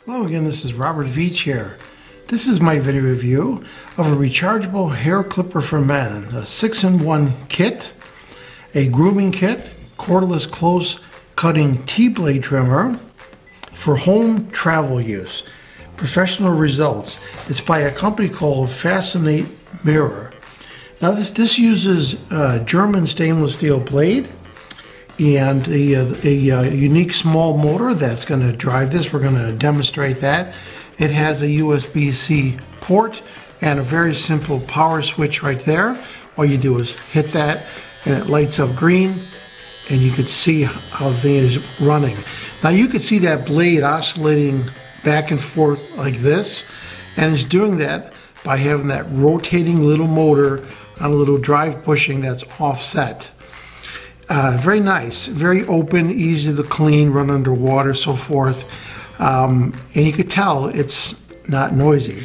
Hello again, this is Robert Veach here. This is my video review of a rechargeable hair clipper for men, a 6-in-1 kit, a grooming kit, cordless close cutting T-blade trimmer for home travel use. Professional results. It's by a company called Fascinate Mirror. Now this uses German stainless steel blade and a unique small motor that's going to drive this. We're going to demonstrate that. It has a USB-C port and a very simple power switch right there. All you do is hit that and it lights up green, and you can see how the thing is running. Now you can see that blade oscillating back and forth like this, and it's doing that by having that rotating little motor on a little drive bushing that's offset. Very nice, very open, easy to clean, run under water, so forth. And you could tell it's not noisy.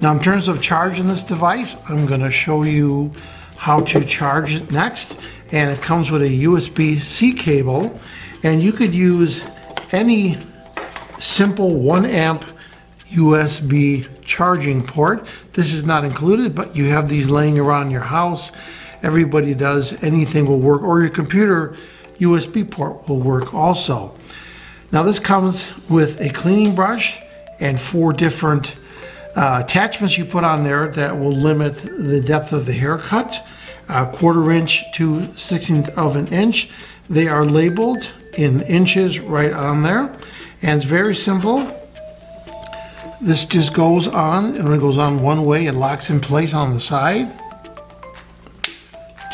Now in terms of charging this device, I'm going to show you how to charge it next. And it comes with a USB-C cable, and you could use any simple 1 amp USB charging port. This is not included, but you have these laying around your house. Everybody does. Anything will work, or your computer USB port will work also. Now this comes with a cleaning brush and 4 different attachments you put on there that will limit the depth of the haircut, 1/4 inch to 1/16 of an inch. They are labeled in inches right on there, and it's very simple. This just goes on, and when it goes on one way, it locks in place on the side,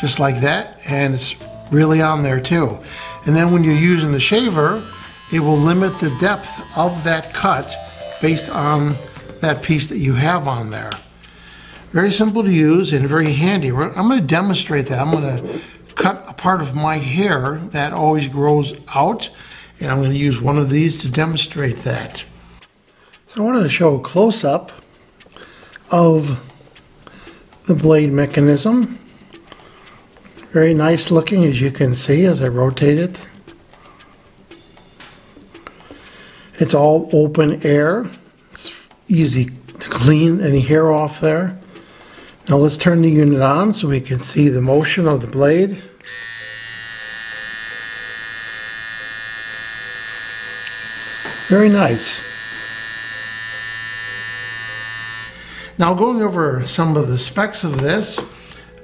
just like that, and it's really on there too. And then when you're using the shaver, it will limit the depth of that cut based on that piece that you have on there. Very simple to use and very handy. I'm going to demonstrate that. I'm going to cut a part of my hair that always grows out, and I'm going to use one of these to demonstrate that. So I wanted to show a close-up of the blade mechanism. Very nice looking, as you can see as I rotate it. It's all open air. It's easy to clean any hair off there. Now let's turn the unit on so we can see the motion of the blade. Very nice. Now going over some of the specs of this,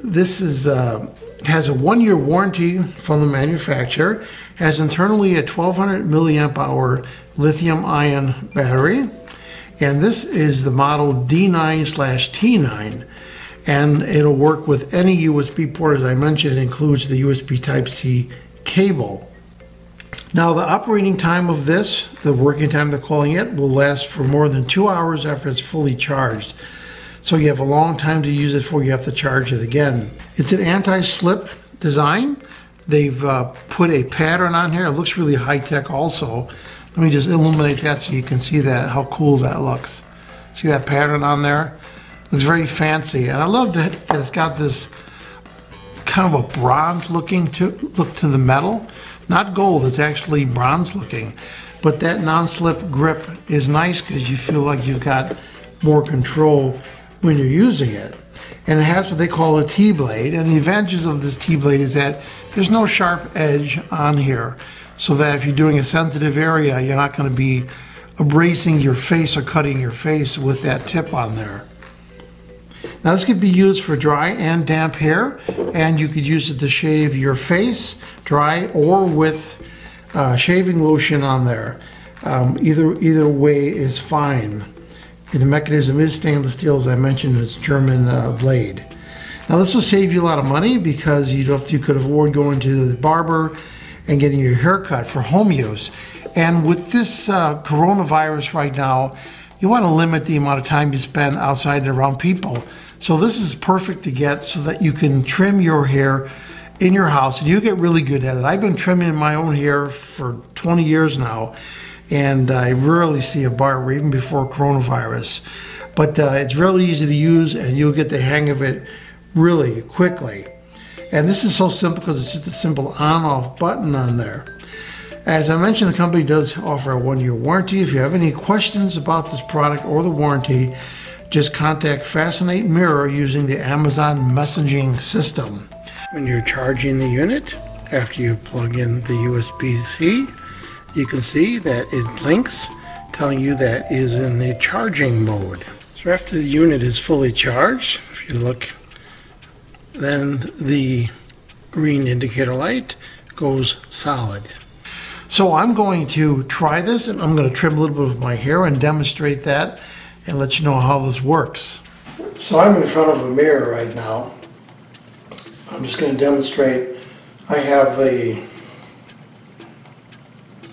has a 1-year warranty from the manufacturer, has internally a 1200 milliamp hour lithium ion battery, and this is the model D9/T9, and it'll work with any USB port. As I mentioned, it includes the USB Type-C cable. Now the operating time of this, the working time they're calling it, will last for more than 2 hours after it's fully charged. So you have a long time to use it before you have to charge it again. It's an anti-slip design. They've put a pattern on here. It looks really high-tech also. Let me just illuminate that so you can see that, how cool that looks. See that pattern on there? Looks very fancy. And I love that it's got this kind of a bronze looking look to the metal. Not gold, it's actually bronze looking. But that non-slip grip is nice because you feel like you've got more control when you're using it. And it has what they call a T-blade, and the advantages of this T-blade is that there's no sharp edge on here, so that if you're doing a sensitive area, you're not going to be abrasing your face or cutting your face with that tip on there. Now this could be used for dry and damp hair, and you could use it to shave your face dry or with shaving lotion on there. Either way is fine. The mechanism is stainless steel, as I mentioned. It's German blade. Now this will save you a lot of money because you could avoid going to the barber and getting your hair cut for home use. And with this coronavirus right now, you want to limit the amount of time you spend outside and around people. So this is perfect to get so that you can trim your hair in your house, and you get really good at it. I've been trimming my own hair for 20 years now, and I rarely see a barber even before coronavirus. But it's really easy to use, and you'll get the hang of it really quickly. And this is so simple because it's just a simple on-off button on there. As I mentioned, the company does offer a 1-year warranty. If you have any questions about this product or the warranty, just contact Fascinate Mirror using the Amazon messaging system. When you're charging the unit, after you plug in the USB-C, you can see that it blinks, telling you that is in the charging mode. So after the unit is fully charged, if you look, then the green indicator light goes solid. So I'm going to try this, and I'm going to trim a little bit of my hair and demonstrate that and let you know how this works. So I'm in front of a mirror right now. I'm just going to demonstrate. I have the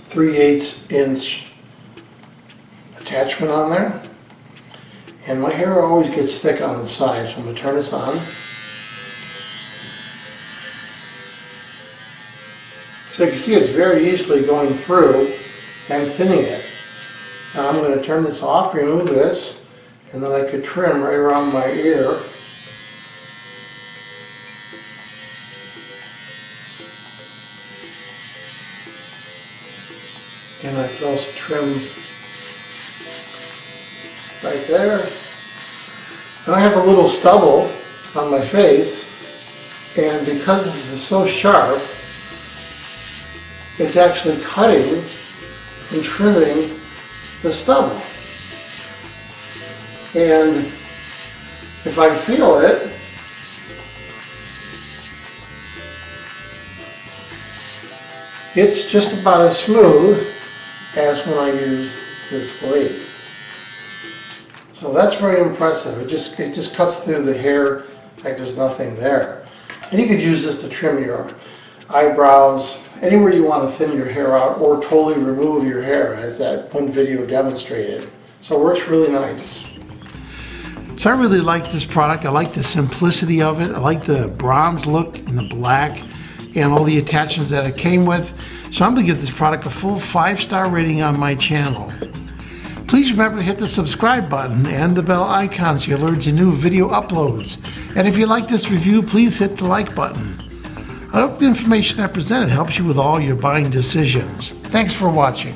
3/8 inch attachment on there, and my hair always gets thick on the side, so I'm going to turn this on. So you can see it's very easily going through and thinning it. Now I'm going to turn this off, remove this, and then I could trim right around my ear. And I can also trim right there. And I have a little stubble on my face, and because this is so sharp, it's actually cutting and trimming the stubble. And if I feel it, it's just about as smooth as when I use this blade. So that's very impressive. It just cuts through the hair like there's nothing there. And you could use this to trim your eyebrows, anywhere you want to thin your hair out or totally remove your hair, as that one video demonstrated. So it works really nice. So I really like this product. I like the simplicity of it. I like the bronze look and the black and all the attachments that it came with. So I'm going to give this product a full 5-star rating on my channel. Please remember to hit the subscribe button and the bell icon so you're alerted to new video uploads. And if you like this review, please hit the like button. I hope the information I presented helps you with all your buying decisions. Thanks for watching.